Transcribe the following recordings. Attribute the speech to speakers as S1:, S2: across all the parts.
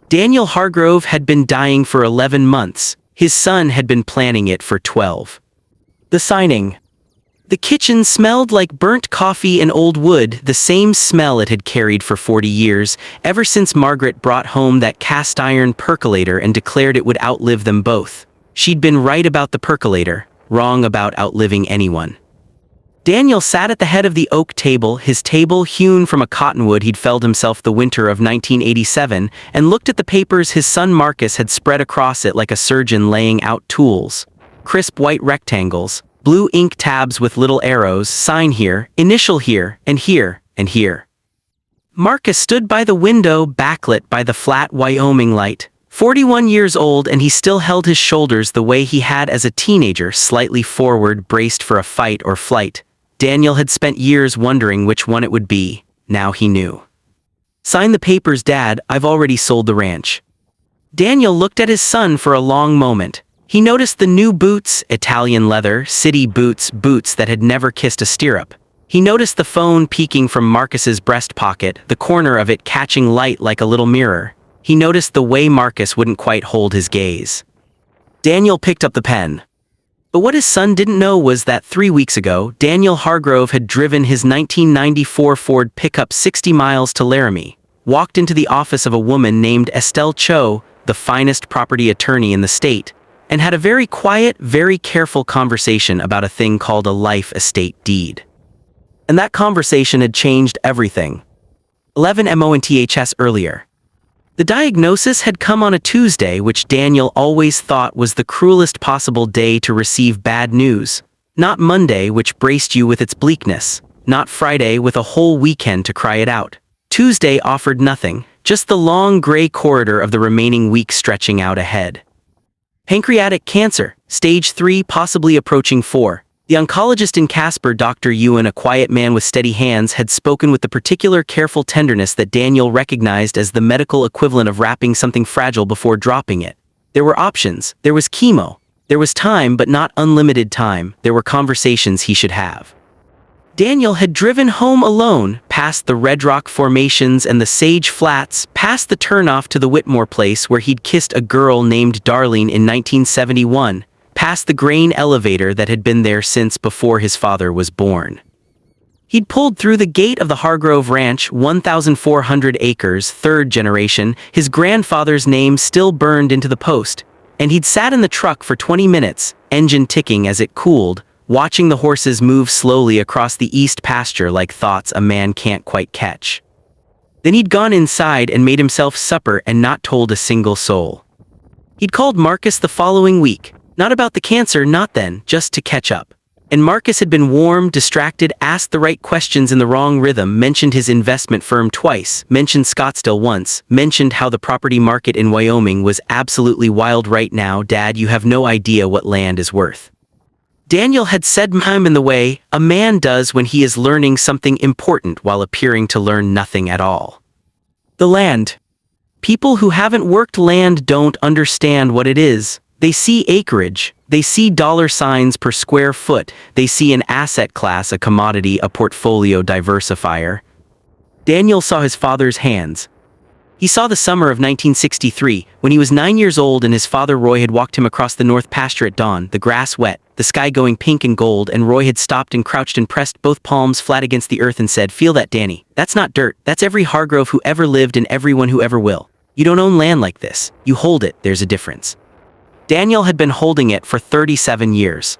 S1: Daniel Hargrove had been dying for 11 months. His son had been planning it for 12. The signing. The kitchen smelled like burnt coffee and old wood, the same smell it had carried for 40 years, ever since Margaret brought home that cast-iron percolator and declared it would outlive them both. She'd been right about the percolator, wrong about outliving anyone. Daniel sat at the head of the oak table, his table hewn from a cottonwood he'd felled himself the winter of 1987, and looked at the papers his son Marcus had spread across it like a surgeon laying out tools. Crisp white rectangles, blue ink tabs with little arrows, sign here, initial here, and here, and here. Marcus stood by the window, backlit by the flat Wyoming light. 41 years old, and he still held his shoulders the way he had as a teenager, slightly forward, braced for a fight or flight. Daniel had spent years wondering which one it would be. Now he knew. Sign the papers, Dad, I've already sold the ranch. Daniel looked at his son for a long moment. He noticed the new boots, Italian leather, city boots, boots that had never kissed a stirrup. He noticed the phone peeking from Marcus's breast pocket, the corner of it catching light like a little mirror. He noticed the way Marcus wouldn't quite hold his gaze. Daniel picked up the pen. But what his son didn't know was that 3 weeks ago, Daniel Hargrove had driven his 1994 Ford pickup 60 miles to Laramie, walked into the office of a woman named Estelle Cho, the finest property attorney in the state, and had a very quiet, very careful conversation about a thing called a life estate deed. And that conversation had changed everything. 11 months earlier. The diagnosis had come on a Tuesday, which Daniel always thought was the cruelest possible day to receive bad news. Not Monday, which braced you with its bleakness. Not Friday, with a whole weekend to cry it out. Tuesday offered nothing, just the long gray corridor of the remaining week stretching out ahead. Pancreatic cancer, stage 3, possibly approaching 4. The oncologist in Casper, Dr. Ewan, a quiet man with steady hands, had spoken with the particular careful tenderness that Daniel recognized as the medical equivalent of wrapping something fragile before dropping it. There were options, there was chemo, there was time, but not unlimited time. There were conversations he should have. Daniel had driven home alone, past the Red Rock formations and the Sage Flats, past the turnoff to the Whitmore place where he'd kissed a girl named Darlene in 1971, past the grain elevator that had been there since before his father was born. He'd pulled through the gate of the Hargrove Ranch, 1,400 acres, third generation, his grandfather's name still burned into the post, and he'd sat in the truck for 20 minutes, engine ticking as it cooled, watching the horses move slowly across the east pasture like thoughts a man can't quite catch. Then he'd gone inside and made himself supper and not told a single soul. He'd called Marcus the following week, not about the cancer, not then, just to catch up. And Marcus had been warm, distracted, asked the right questions in the wrong rhythm, mentioned his investment firm twice, mentioned Scottsdale once, mentioned how the property market in Wyoming was absolutely wild right now. Dad, you have no idea what land is worth. Daniel had said in the way a man does when he is learning something important while appearing to learn nothing at all. The land. People who haven't worked land don't understand what it is. They see acreage, they see dollar signs per square foot, they see an asset class, a commodity, a portfolio diversifier. Daniel saw his father's hands. He saw the summer of 1963, when he was 9 years old and his father Roy had walked him across the north pasture at dawn, the grass wet, the sky going pink and gold, and Roy had stopped and crouched and pressed both palms flat against the earth and said, "Feel that, Danny? That's not dirt, that's every Hargrove who ever lived and everyone who ever will. You don't own land like this, you hold it, there's a difference." Daniel had been holding it for 37 years.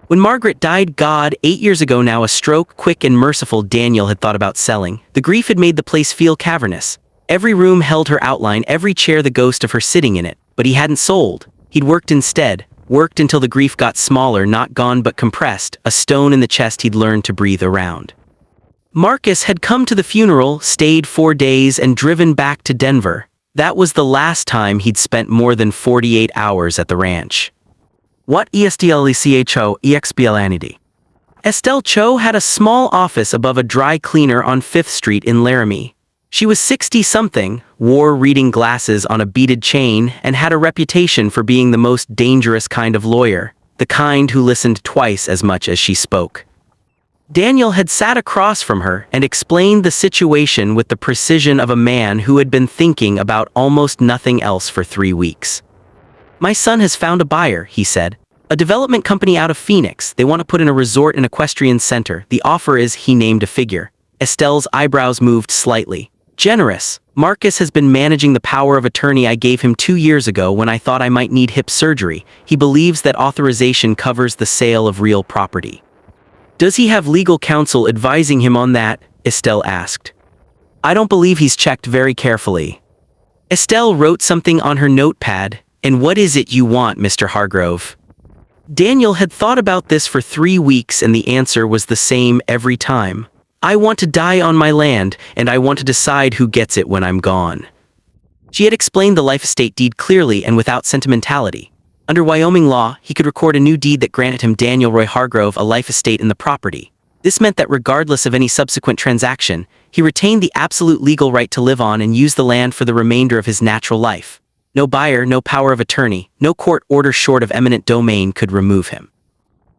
S1: When Margaret died, 8 years ago now, a stroke, quick and merciful, Daniel had thought about selling. The grief had made the place feel cavernous. Every room held her outline, every chair the ghost of her sitting in it, but he hadn't sold. He'd worked instead, worked until the grief got smaller, not gone but compressed, a stone in the chest he'd learned to breathe around. Marcus had come to the funeral, stayed 4 days, and driven back to Denver. That was the last time he'd spent more than 48 hours at the ranch. What ESTLECHO Estelle Cho had a small office above a dry cleaner on 5th Street in Laramie. She was 60-something, wore reading glasses on a beaded chain, and had a reputation for being the most dangerous kind of lawyer, the kind who listened twice as much as she spoke. Daniel had sat across from her and explained the situation with the precision of a man who had been thinking about almost nothing else for 3 weeks. "My son has found a buyer," he said. "A development company out of Phoenix. They want to put in a resort and equestrian center. The offer is," he named a figure. Estelle's eyebrows moved slightly. "Generous. Marcus has been managing the power of attorney I gave him 2 years ago when I thought I might need hip surgery. He believes that authorization covers the sale of real property." "Does he have legal counsel advising him on that?" Estelle asked. "I don't believe he's checked very carefully." Estelle wrote something on her notepad. "And what is it you want, Mr. Hargrove?" Daniel had thought about this for 3 weeks and the answer was the same every time. "I want to die on my land, and I want to decide who gets it when I'm gone." She had explained the life estate deed clearly and without sentimentality. Under Wyoming law, he could record a new deed that granted him, Daniel Roy Hargrove, a life estate in the property. This meant that regardless of any subsequent transaction, he retained the absolute legal right to live on and use the land for the remainder of his natural life. No buyer, no power of attorney, no court order short of eminent domain could remove him.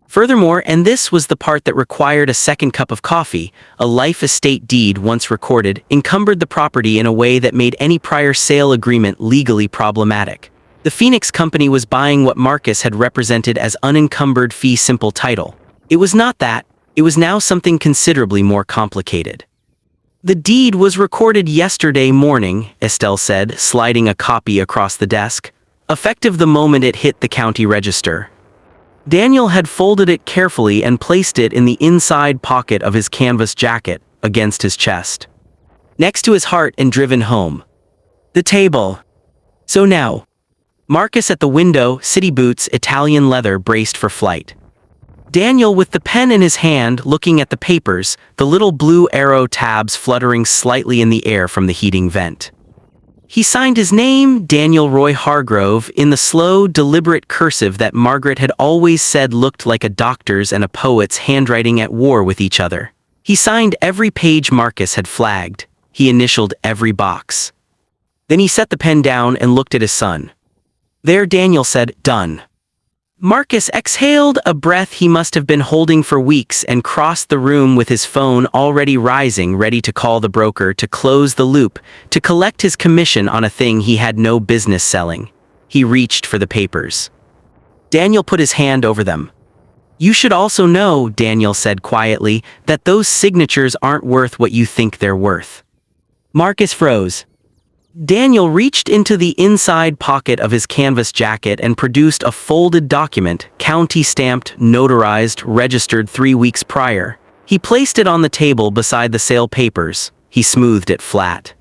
S1: Furthermore, and this was the part that required a second cup of coffee, a life estate deed once recorded encumbered the property in a way that made any prior sale agreement legally problematic. The Phoenix company was buying what Marcus had represented as unencumbered fee simple title. It was not that, it was now something considerably more complicated. "The deed was recorded yesterday morning," Estelle said, sliding a copy across the desk, "effective the moment it hit the county register." Daniel had folded it carefully and placed it in the inside pocket of his canvas jacket, against his chest, next to his heart and driven home. The table. So now, Marcus at the window, city boots, Italian leather, braced for flight. Daniel with the pen in his hand looking at the papers, the little blue arrow tabs fluttering slightly in the air from the heating vent. He signed his name, Daniel Roy Hargrove, in the slow, deliberate cursive that Margaret had always said looked like a doctor's and a poet's handwriting at war with each other. He signed every page Marcus had flagged. He initialed every box. Then he set the pen down and looked at his son. "There," Daniel said, "done." Marcus exhaled a breath he must have been holding for weeks and crossed the room with his phone already rising, ready to call the broker to close the loop, to collect his commission on a thing he had no business selling. He reached for the papers. Daniel put his hand over them. "You should also know," Daniel said quietly, "that those signatures aren't worth what you think they're worth." Marcus froze. Daniel reached into the inside pocket of his canvas jacket and produced a folded document, county-stamped, notarized, registered 3 weeks prior. He placed it on the table beside the sale papers. He smoothed it flat.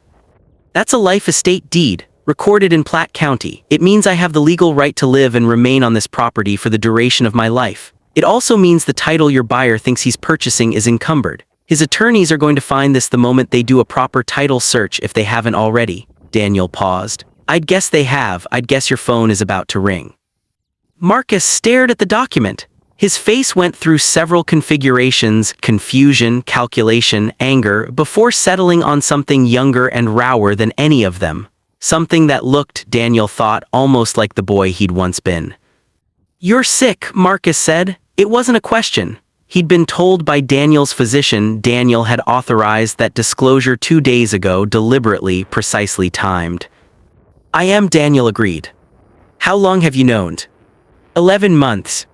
S1: "That's a life estate deed, recorded in Platte County. It means I have the legal right to live and remain on this property for the duration of my life. It also means the title your buyer thinks he's purchasing is encumbered. His attorneys are going to find this the moment they do a proper title search if they haven't already." Daniel paused. "I'd guess they have. I'd guess your phone is about to ring." Marcus stared at the document. His face went through several configurations, confusion, calculation, anger, before settling on something younger and rower than any of them. Something that looked, Daniel thought, almost like the boy he'd once been. "You're sick," Marcus said. It wasn't a question. He'd been told by Daniel's physician Daniel had authorized that disclosure 2 days ago, deliberately, precisely timed. "I am," Daniel agreed. "How long have you known?" 11 months.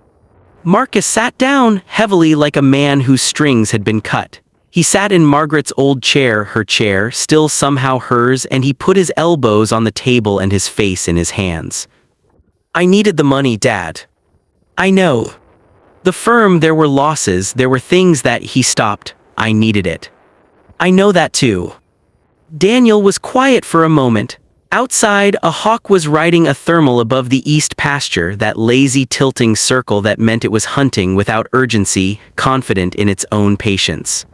S1: Marcus sat down, heavily like a man whose strings had been cut. He sat in Margaret's old chair, her chair, still somehow hers, and he put his elbows on the table and his face in his hands. "I needed the money, Dad. I know. The firm, there were losses, there were things that," he stopped. "I needed it. I know that too." Daniel was quiet for a moment. Outside, a hawk was riding a thermal above the east pasture, that lazy tilting circle that meant it was hunting without urgency, confident in its own patience.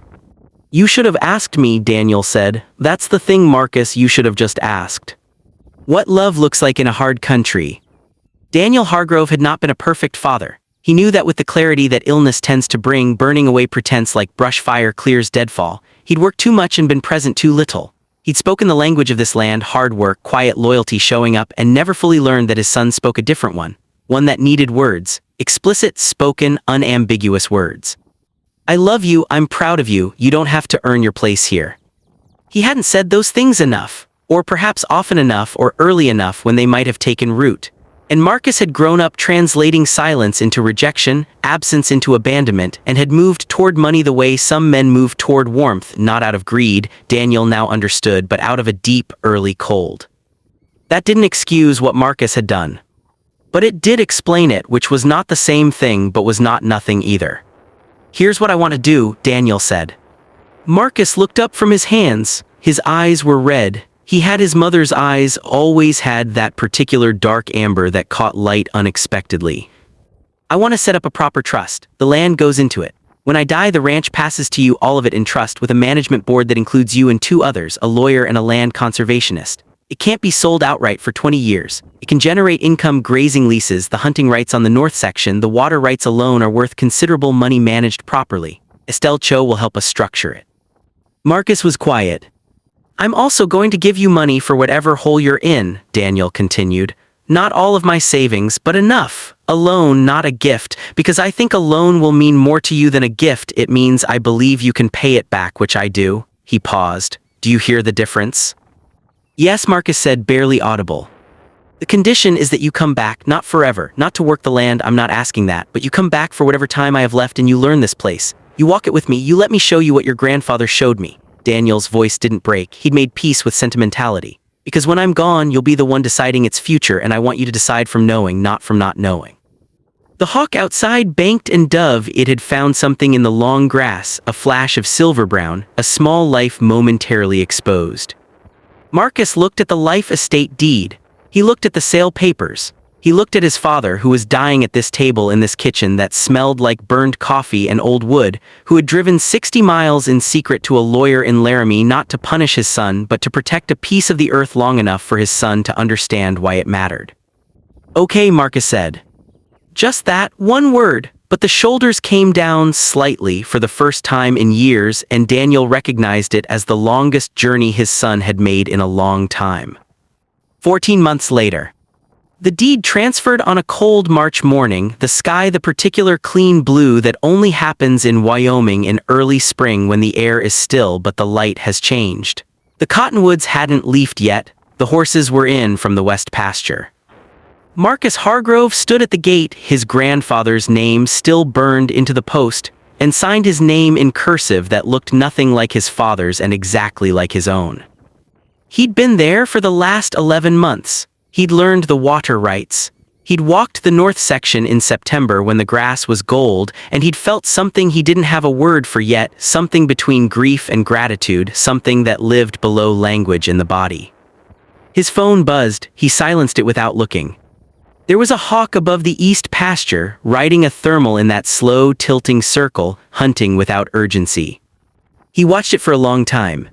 S1: "You should have asked me," Daniel said. "That's the thing, Marcus, you should have just asked. What love looks like in a hard country." Daniel Hargrove had not been a perfect father. He knew that with the clarity that illness tends to bring, burning away pretense like brush fire clears deadfall, he'd worked too much and been present too little. He'd spoken the language of this land, hard work, quiet loyalty showing up, and never fully learned that his son spoke a different one that needed words, explicit, spoken, unambiguous words. I love you, I'm proud of you, you don't have to earn your place here. He hadn't said those things enough, or perhaps often enough or early enough when they might have taken root. And Marcus had grown up translating silence into rejection, absence into abandonment, and had moved toward money the way some men move toward warmth, not out of greed, Daniel now understood, but out of a deep, early cold. That didn't excuse what Marcus had done. But it did explain it, which was not the same thing but was not nothing either. Here's what I want to do, Daniel said. Marcus looked up from his hands. His eyes were red. He had his mother's eyes, always had that particular dark amber that caught light unexpectedly. I want to set up a proper trust. The land goes into it. When I die, the ranch passes to you, all of it in trust, with a management board that includes you and 2 others, a lawyer and a land conservationist. It can't be sold outright for 20 years. It can generate income, grazing leases, the hunting rights on the north section, the water rights alone are worth considerable money managed properly. Estelle Cho will help us structure it. Marcus was quiet. I'm also going to give you money for whatever hole you're in, Daniel continued. Not all of my savings, but enough. A loan, not a gift, because I think a loan will mean more to you than a gift. It means I believe you can pay it back, which I do. He paused. Do you hear the difference? Yes, Marcus said, barely audible. The condition is that you come back, not forever, not to work the land, I'm not asking that, but you come back for whatever time I have left and you learn this place. You walk it with me, you let me show you what your grandfather showed me. Daniel's voice didn't break. He'd made peace with sentimentality. Because when I'm gone, you'll be the one deciding its future, and I want you to decide from knowing, not from not knowing. The hawk outside banked and dove. It had found something in the long grass, a flash of silver brown, a small life momentarily exposed. Marcus looked at the life estate deed. He looked at the sale papers. He looked at his father, who was dying at this table in this kitchen that smelled like burned coffee and old wood, who had driven 60 miles in secret to a lawyer in Laramie, not to punish his son, but to protect a piece of the earth long enough for his son to understand why it mattered. Okay, Marcus said. Just that, one word, but the shoulders came down slightly for the first time in years, and Daniel recognized it as the longest journey his son had made in a long time. 14 months later. The deed transferred on a cold March morning, the sky the particular clean blue that only happens in Wyoming in early spring when the air is still but the light has changed. The cottonwoods hadn't leafed yet, the horses were in from the west pasture. Marcus Hargrove stood at the gate, his grandfather's name still burned into the post, and signed his name in cursive that looked nothing like his father's and exactly like his own. He'd been there for the last 11 months. He'd learned the water rights. He'd walked the north section in September when the grass was gold, and he'd felt something he didn't have a word for yet, something between grief and gratitude, something that lived below language in the body. His phone buzzed. He silenced it without looking. There was a hawk above the east pasture, riding a thermal in that slow tilting circle, hunting without urgency. He watched it for a long time.